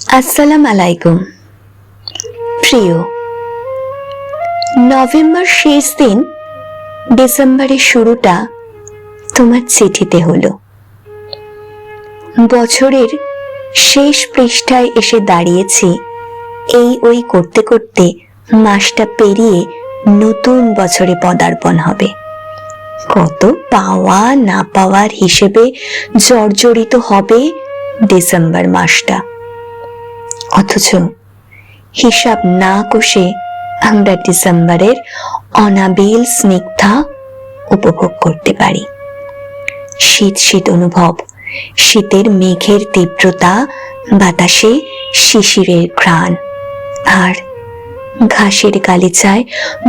আসসালাম আলাইকুম। প্রিয়, নভেম্বর শেষ দিন, ডিসেম্বরের শুরুটা তোমার চিঠিতে হলো। বছরের শেষ পৃষ্ঠায় এসে দাঁড়িয়েছি। এই ওই করতে করতে মাসটা পেরিয়ে নতুন বছরে পদার্পণ হবে। কত পাওয়া না পাওয়ার হিসেবে জর্জরিত হবে ডিসেম্বর মাসটা। অথচ হিসাব না কষে আমরা ডিসেম্বরের অনাবিল স্নিগ্ধা উপভোগ করতে পারি। শীত শীত অনুভব, শীতের মেঘের তীব্রতা, বাতাসে শিশিরের ঘ্রাণ, আর ঘাসের গালিচায়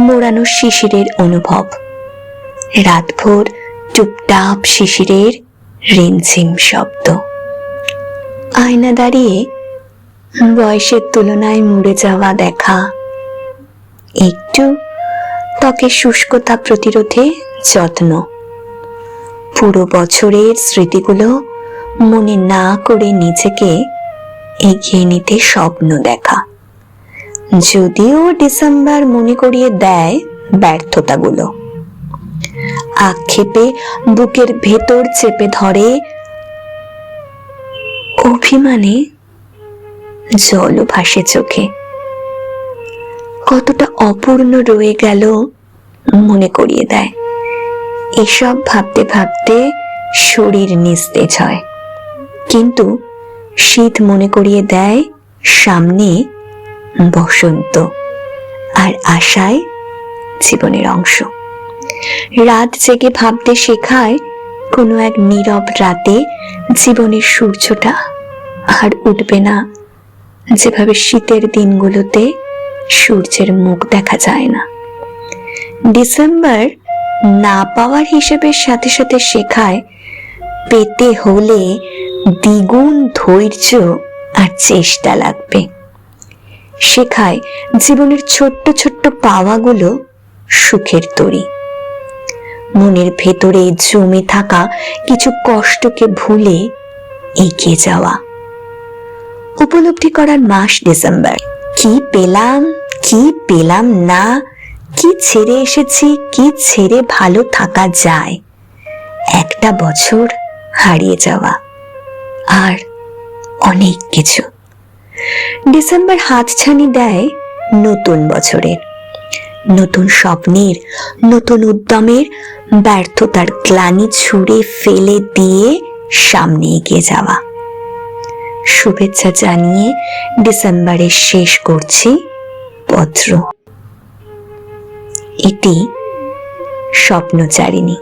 মোড়ানো শিশিরের অনুভব। রাতভর টুপটাপ শিশিরের রিমঝিম শব্দ। আয়না দাঁড়িয়ে বয়সের তুলনায় মুড়ে যাওয়া দেখা, একটু ত্বকের শুষ্কতা প্রতিরোধে যত্ন, পুরো বছরের স্মৃতিগুলো মনে না করে নিজেকে এগিয়ে নিতে স্বপ্ন দেখা। যদিও ডিসেম্বর মনে করিয়ে দেয় ব্যর্থতাগুলো, আক্ষেপে বুকের ভেতর চেপে ধরে, অভিমানে জলও ভাসে চোখে। কতটা অপূর্ণ রয়ে গেল মনে করিয়ে দেয়। এসব ভাবতে ভাবতে শরীর নিস্তেজ হয়, কিন্তু শীত মনে করিয়ে দেয় সামনে বসন্ত, আর আশায় জীবনের অংশ। রাত জেগে ভাবতে শেখায় কোনো এক নীরব রাতে জীবনের সূর্যটা আর উঠবে না, যেভাবে শীতের দিনগুলোতে সূর্যের মুখ দেখা যায় না। ডিসেম্বর না পাওয়ার হিসেবের সাথে সাথে শেখায় পেতে হলে দ্বিগুণ ধৈর্য আর চেষ্টা লাগবে। শেখায় জীবনের ছোট্ট ছোট্ট পাওয়াগুলো সুখের তরী। মনের ভেতরে জমে থাকা কিছু কষ্টকে ভুলে এগিয়ে যাওয়া। উপলব্ধি করার মাস ডিসেম্বর। কি পেলাম, কি পেলাম না, কি ছেড়ে এসেছি, কি ছেড়ে ভালো থাকা যায়। একটা বছর হারিয়ে যাওয়া, আর অনেক কিছু। ডিসেম্বর হাতছানি দেয় নতুন বছরের, নতুন স্বপ্নের, নতুন উদ্যমের। ব্যর্থতার গ্লানি ছুঁড়ে ফেলে দিয়ে সামনে এগিয়ে যাওয়া। শুভেচ্ছা জানিয়ে ডিসেম্বরের শেষ করছি পত্র। এটি স্বপ্নচারিণী।